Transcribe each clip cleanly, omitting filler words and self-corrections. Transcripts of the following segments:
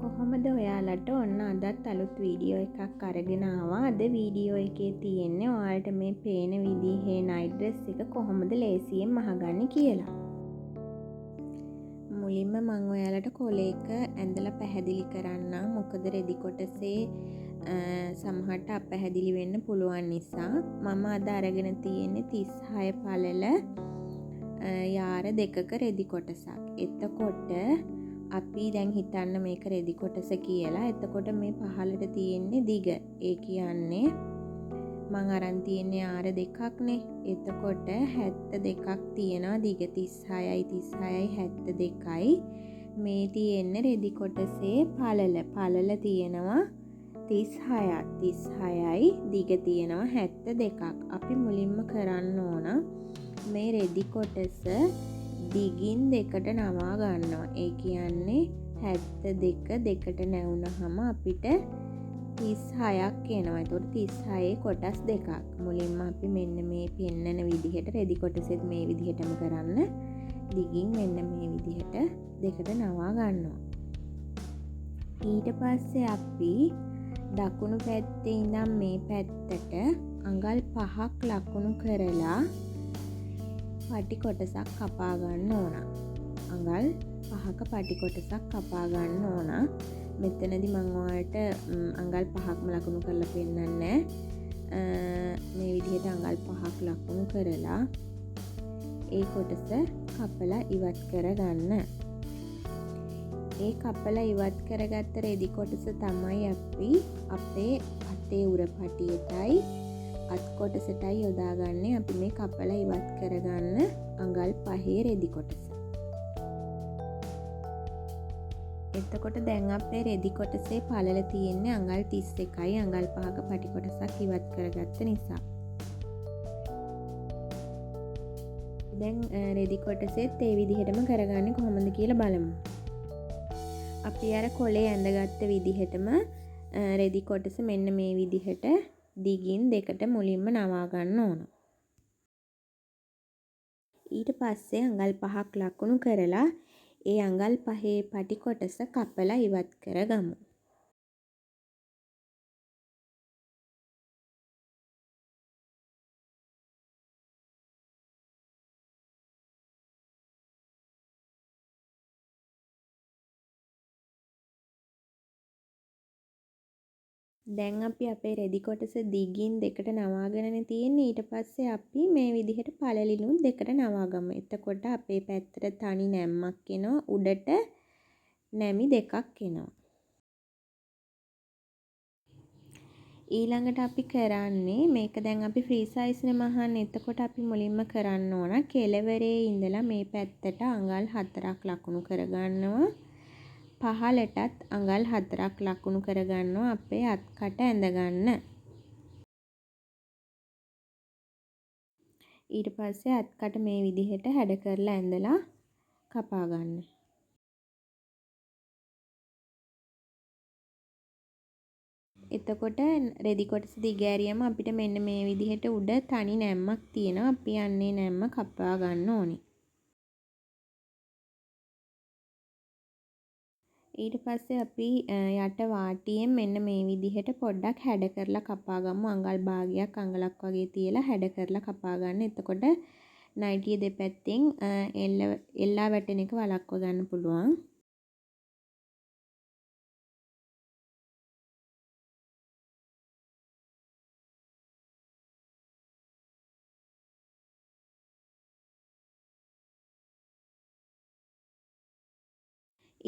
කොහොමද ඔයාලට ඔන්න අදත් අලුත් වීඩියෝ එකක් අරගෙන ආවා. අද වීඩියෝ එකේ තියෙන්නේ ඔයාලට මේ පේන විදිහේ නයිට් ඩ්‍රෙස් එක කොහොමද ලේසියෙන් මහගන්නේ කියලා. මුලින්ම මම ඔයාලට කොලේක ඇඳලා පැහැදිලි කරන්නම්. මොකද රෙදි කොටසේ සමහරට අපැහැදිලි වෙන්න පුළුවන් නිසා මම අද අරගෙන තියෙන්නේ 36 පළල යාර දෙකක රෙදි කොටසක්. එතකොට අපි දැන් හිතන්න මේක රෙදි කොටස කියලා. එතකොට මේ පහළට තියෙන්නේ දිග. ඒ කියන්නේ මං අරන් තියෙන්නේ යාර දෙකක්නේ. එතකොට 72ක් තියෙනවා දිග 36යි 72යි. මේ තියෙන්නේ රෙදි කොටසේ පළල තියෙනවා 36යි දිග තියෙනවා 72ක්. අපි මුලින්ම කරන්න ඕන මේ රෙදි කොටස දිගින් දෙකට නවා ගන්නවා. ඒ කියන්නේ 72 දෙකට නැවුනහම අපිට 36ක් එනවා. ඒතකොට 36 කොටස් දෙකක්. මුලින්ම අපි මෙන්න මේ පෙන්නන විදිහට රෙදි කොටසෙත් මේ විදිහටම කරන්න. දිගින් මෙන්න මේ විදිහට දෙකට නවා ගන්නවා. ඊට පස්සේ අපි දකුණු පැත්තේ ඉඳන් මේ පැත්තට අඟල් 5ක් ලකුණු කරලා පටි කොටසක් කපා ගන්න ඕන. අඟල් 5ක පටි කොටසක් කපා ගන්න ඕන. මෙතනදි මම ඔයාලට අඟල් 5ක්ම ලකුණු කරලා පෙන්නන්නේ. මේ විදිහට අඟල් 5ක් ලකුණු කරලා ඒ කොටස කපලා ඉවත් කරගන්න. ඒ කපලා ඉවත් කරගත්ත රෙදි කොටස තමයි අපි අපේ අතේ උර පටියටයි අත් කොටසටයි යොදාගන්නේ. අපි මේ කපලා ඉවත් කරගන්න අඟල් 5 රෙදි කොටස. එතකොට දැන් අපේ රෙදි කොටසේ පළල තියෙන්නේ අඟල් 31යි. අඟල් 5ක පටි කොටසක් ඉවත් කරගත්ත නිසා. දැන් රෙදි කොටසෙත් ඒ විදිහටම කරගන්නේ කොහොමද කියලා බලමු. අපි අර කොලේ ඇඳගත්ත විදිහටම රෙදි කොටස මෙන්න මේ විදිහට දිගින් දෙකට මුලින්ම නවා ගන්න ඕන. ඊට පස්සේ අඟල් 5ක් ලකුණු කරලා ඒ අඟල් 5 පටි කොටස කපලා ඉවත් කරගමු. දැන් අපි අපේ රෙදි කොටස දිගින් දෙකට නවාගෙනනේ තියෙන්නේ. ඊට පස්සේ අපි මේ විදිහට පළලිනුත් දෙකට නවා ගමු. එතකොට අපේ පැත්තට තනි නැම්මක් එනවා. උඩට නැමි දෙකක් එනවා. ඊළඟට අපි කරන්නේ මේක දැන් අපි ෆ්‍රී සයිස් නේ මහන්නේ. එතකොට අපි මුලින්ම කරන්න ඕන කෙළවරේ ඉඳලා මේ පැත්තට අඟල් 4ක් ලකුණු කරගන්නවා. පහළටත් අඟල් 4ක් ලකුණු කරගන්නවා අපේ අත්කට ඇඳගන්න. ඊට පස්සේ අත්කට මේ විදිහට හැඩ කරලා ඇඳලා කපා ගන්න. එතකොට රෙදි කොටස දිග ඇරියම අපිට මෙන්න මේ විදිහට උඩ තනි නැම්මක් තියෙනවා. අපි යන්නේ නැම්ම කපා ගන්න ඕනේ. ඊට පස්සේ අපි යට වාටියෙන් මෙන්න මේ විදිහට පොඩ්ඩක් හැඩ කරලා කපා ගමු. අඟල් භාගයක් අඟලක් වගේ තියලා හැඩ කරලා කපා ගන්න. එතකොට නයිටිය දෙපැත්තෙන් එල්ලා වැටෙන එක වළක්ව ගන්න පුළුවන්.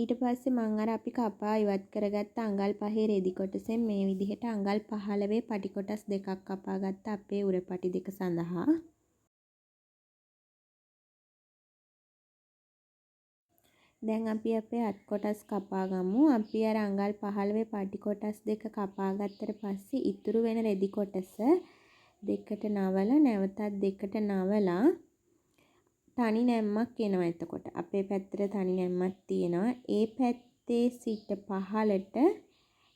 ඊට පස්සේ මම අර අපි කපා ඉවත් කරගත්ත අඟල් 5 රෙදි කොටසෙන් මේ විදිහට අඟල් 15 පටි කොටස් දෙකක් කපා ගත්ත අපේ උර පටි දෙක සඳහා. දැන් අපි අපේ අත් කොටස් කපා ගමු. අපි අර අඟල් 15 පටි කොටස් දෙක කපා ගත්තට පස්සේ ඉතුරු වෙන රෙදි කොටස දෙකට නවලා නැවතත් දෙකට නවලා තනි නැම්මක් එනවා. එතකොට අපේ පැත්තට තනි නැම්මක් තියෙනවා. ඒ පැත්තේ සිට පහළට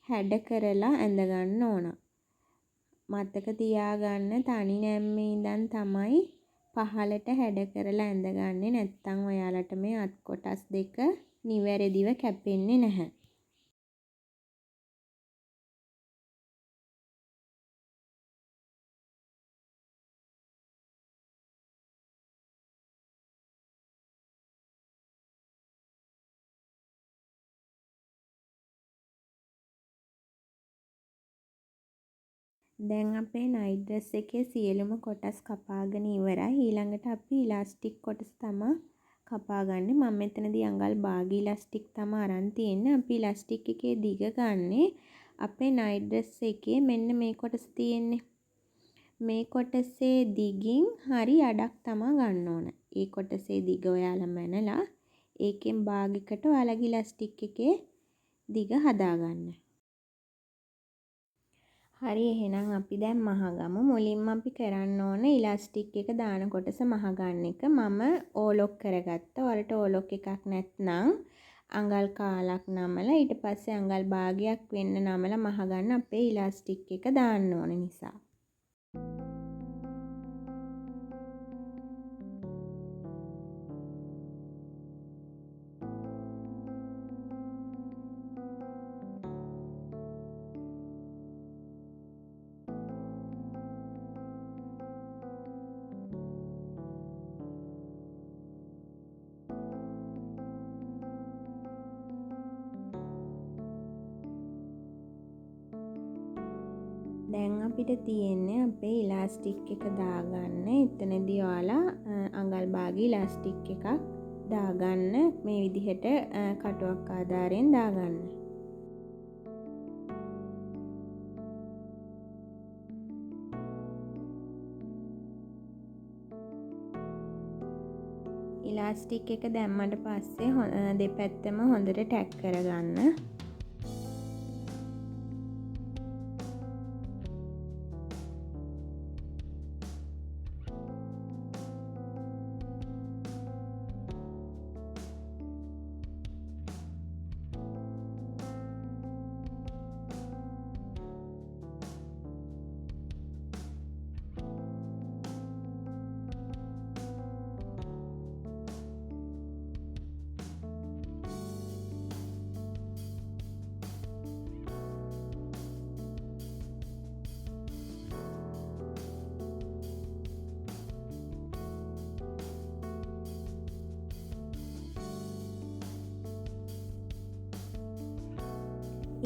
හැඩ කරලා ඇඳ ගන්න ඕන. මතක තියාගන්න තනි නැම්මේ ඉඳන් තමයි පහළට හැඩ කරලා ඇඳගන්නේ. නැත්නම් ඔයාලට මේ අත් කොටස් දෙක නිවැරදිව කැපෙන්නේ නැහැ. දැන් අපේ නයිට් ඩ්‍රෙස් එකේ සියලුම කොටස් කපාගෙන ඉවරයි. ඊළඟට අපි ඉලාස්ටික් කොටස තමයි කපාගන්නේ. මම මෙතනදී අඟල් භාගී ඉලාස්ටික් තමයි අරන් තියෙන්නේ. අපි ඉලාස්ටික් එකේ දිග ගන්නේ අපේ නයිට් ඩ්‍රෙස් එකේ මෙන්න මේ කොටස තියෙන්නේ. මේ කොටසේ දිගින් හරි අඩක් තමයි ගන්න ඕන. ඒ කොටසේ දිග ඔයාලා මැනලා ඒකෙන් භාගයකට ඔයාලගේ ඉලාස්ටික් එකේ දිග හදාගන්න. හරි එහෙනම් අපි දැන් මහගමු. මුලින්ම අපි කරන්න ඕන ඉලාස්ටික් එක දාන කොටස මහගන්න එක. මම ඕලොක් කරගත්තා. ඔයාලට ඕලොක් එකක් නැත්නම් අඟල් කාලක් නමලා ඊට පස්සේ අඟල් භාගයක් වෙන්න නමලා මහගන්න අපේ ඉලාස්ටික් එක දාන්න ඕන නිසා. දැන් අපිට තියෙන්නේ අපේ ඉලාස්ටික් එක දාගන්න. එතනදී ඔයාලා අඟල් භාගී ඉලාස්ටික් එකක් දාගන්න. මේ විදිහට කටුවක් ආධාරයෙන් දාගන්න. ඉලාස්ටික් එක දැම්මට පස්සේ දෙපැත්තම හොඳට ටැග් කරගන්න.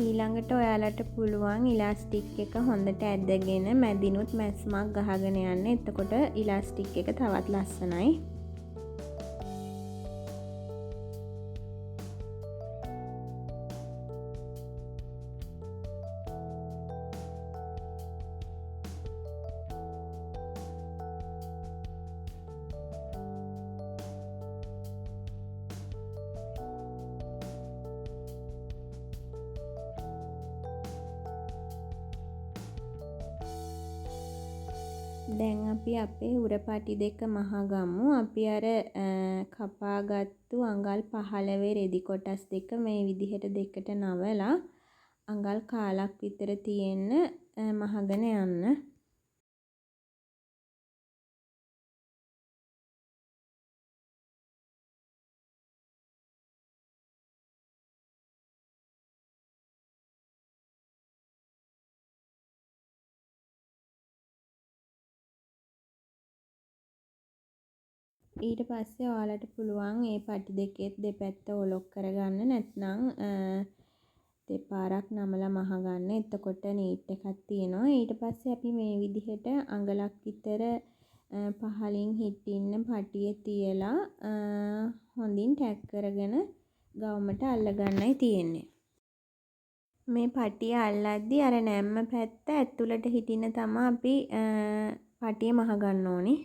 ඊළඟට ඔයාලට පුළුවන් ඉලාස්ටික් එක හොඳට ඇදගෙන මැදිනුත් මැස්මක් ගහගෙන යන්න. එතකොට ඉලාස්ටික් එක තවත් ලස්සනයි. දැන් අපි අපේ උරපටි දෙක මහගමු. අපි අර කපාගත්තු අඟල් 15 රෙදි කොටස් දෙක මේ විදිහට දෙකට නවලා අඟල් කාලක් විතර තියෙන්න මහගෙන යන්න. ඊට පස්සේ ඔයාලට පුළුවන් මේ පටි දෙකෙත් දෙපැත්ත ඔලොක් කරගන්න. නැත්නම් දෙපාරක් නමලා මහගන්න. එතකොට නීට් එකක් තියෙනවා. ඊට පස්සේ අපි මේ විදිහට අඟලක් විතර පහලින් හිටින්න පටිය තියලා හොඳින් ටැග් කරගෙන ගවුමට අල්ලගන්නයි තියෙන්නේ. මේ පටිය අල්ලද්දී අර නැම්ම පැත්ත ඇතුළට හිටින්න තමයි අපි පටිය මහගන්න ඕනේ.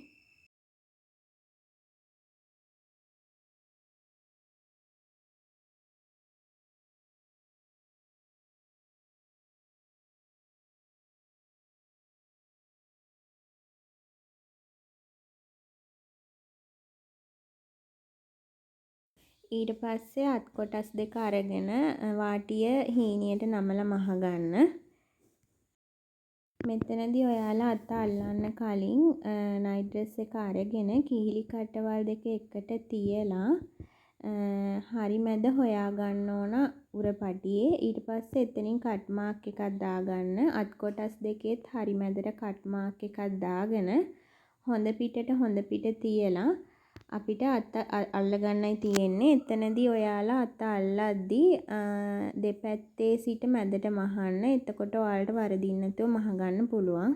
ඊට පස්සේ අත් කොටස් දෙක අරගෙන වාටිය හීනියට නමලා මහගන්න. මෙතනදී ඔයාලා අත අල්ලන්න කලින් නයිට් ඩ්‍රෙස් එක අරගෙන කිහිලි කටවල් දෙක එකට තියලා හරි මැද හොයාගන්න ඕන උරපටියේ. ඊට පස්සේ එතනින් කට් මාක් එකක් දාගන්න. අත් කොටස් දෙකෙත් හරි මැදට කට් මාක් එකක් දාගෙන හොඳ පිටට තියලා අපිට අත අල්ලගන්නයි තියෙන්නේ. එතනදී ඔයාලා අත අල්ලද්දී දෙපැත්තේ සිට මැදට මහන්න. එතකොට ඔයාලට වරදින්න නැතුව මහගන්න පුළුවන්.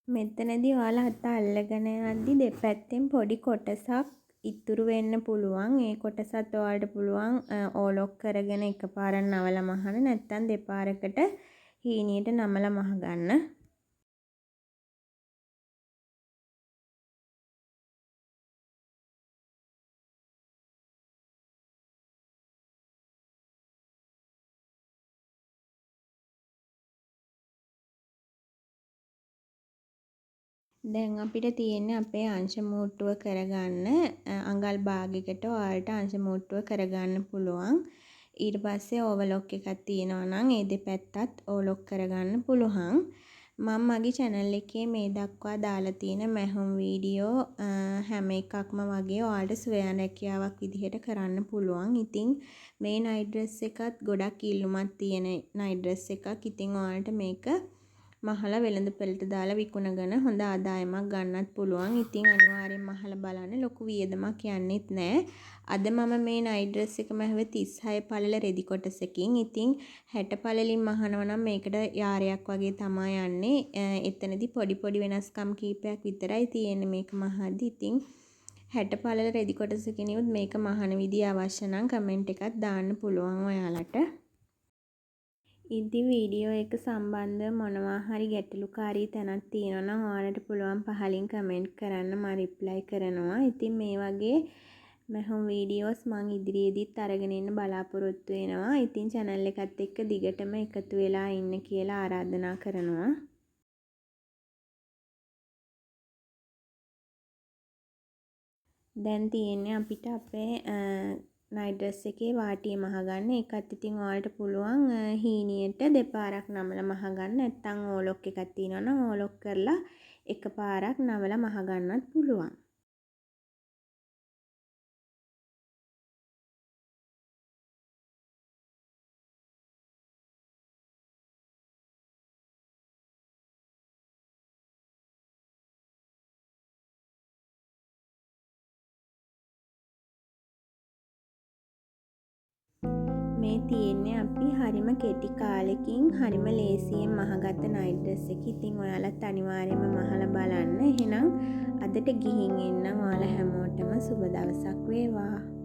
මෙතනදී ඔයාලා අත අල්ලගෙන යද්දි දෙපැත්තෙන් පොඩි කොටසක් ඉතුරු වෙන්න පුළුවන්. ඒ කොටසත් ඔයාලට පුළුවන් ඕලොක් කරගෙන එකපාරක් නවලා මහන්න. නැත්නම් දෙපාරකට හීනියට නමලා මහගන්න. දැන් අපිට තියෙන්නේ අපේ අංශ මූට්ටුව කරගන්න අඟල් භාගයකට ඔයාලට අංශ මූට්ටුව කරගන්න පුළුවන්. ඊට පස්සේ ඕවර්ලොක් එකක් තියෙනවා නම් ඒ දෙපැත්තත් ඕලොක් කරගන්න පුළුවන්. මම මගේ channel එකේ මේ දක්වා දාලා තියෙන මැහුම් වීඩියෝ හැම එකක්ම වගේ ඔයාලට ස්වයං රැකියාවක් විදිහට කරන්න පුළුවන්. ඉතින් මේ නයිට් ඩ්‍රෙස් එකත් ගොඩක් ඉල්ලුමක් තියෙන නයිට් ඩ්‍රෙස් එකක්. ඉතින් ඔයාලට මේක මහලා වෙළඳ පොළට දාලා විකුණගෙන හොඳ ආදායමක් ගන්නත් පුළුවන්. ඉතින් අනිවාර්යෙන් මහලා බලන්න. ලොකු වියදමක් යන්නෙත් නෑ. අද මම මේ නයිට් ඩ්‍රෙස් එක මහුවේ 36 පළල රෙදි කොටසකින්. ඉතින් 60 පළලින් මහනවා නම් මේකට යාරයක් වගේ තමයි යන්නේ. එතනදී පොඩි වෙනස්කම් කීපයක් විතරයි තියෙන්නේ මේක මහද්දි. ඉතින් 60 පළල රෙදි කොටසකිනුත් මේක මහන විදිය අවශ්‍ය නම් කමෙන්ට් එකක් දාන්න පුළුවන් ඔයාලට. ඉතින් වීඩියෝ එක සම්බන්ධව මොනවා හරි ගැටලුකාරී තැනක් තියෙනවා නම් ඔයාලට පුළුවන් පහලින් කමෙන්ට් කරන්න. මම රිප්ලයි කරනවා. ඉතින් මේ වගේ මැහුම් වීඩියෝස් මං ඉදිරියේදීත් අරගෙන එන්න බලාපොරොත්තු වෙනවා. ඉතින් channel එකත් එක්ක දිගටම එකතු වෙලා ඉන්න කියලා ආරාධනා කරනවා. දැන් තියෙන්නේ අපිට අපේ නයිට් ඩ්‍රෙස් එකේ වාටිය මහගන්න. ඒකත් ඉතින් ඔයාලට පුළුවන් හීනියට දෙපාරක් නමලා මහගන්න. නැත්නම් ඕලොක් එකක් තියෙනවා නම් ඕලොක් කරලා එකපාරක් නමලා මහගන්නත් පුළුවන්. මේ තියෙන්නේ අපි හරිම කෙටි කාලෙකින් හරිම ලේසියෙන් මහගත්ත නයිට් ඩ්‍රෙස් එක. ඉතින් ඔයාලත් අනිවාර්යයෙන්ම මහලා බලන්න. එහෙනම් අදට ගිහින් එන්නම්. ඔයාලා හැමෝටම සුබ දවසක් වේවා.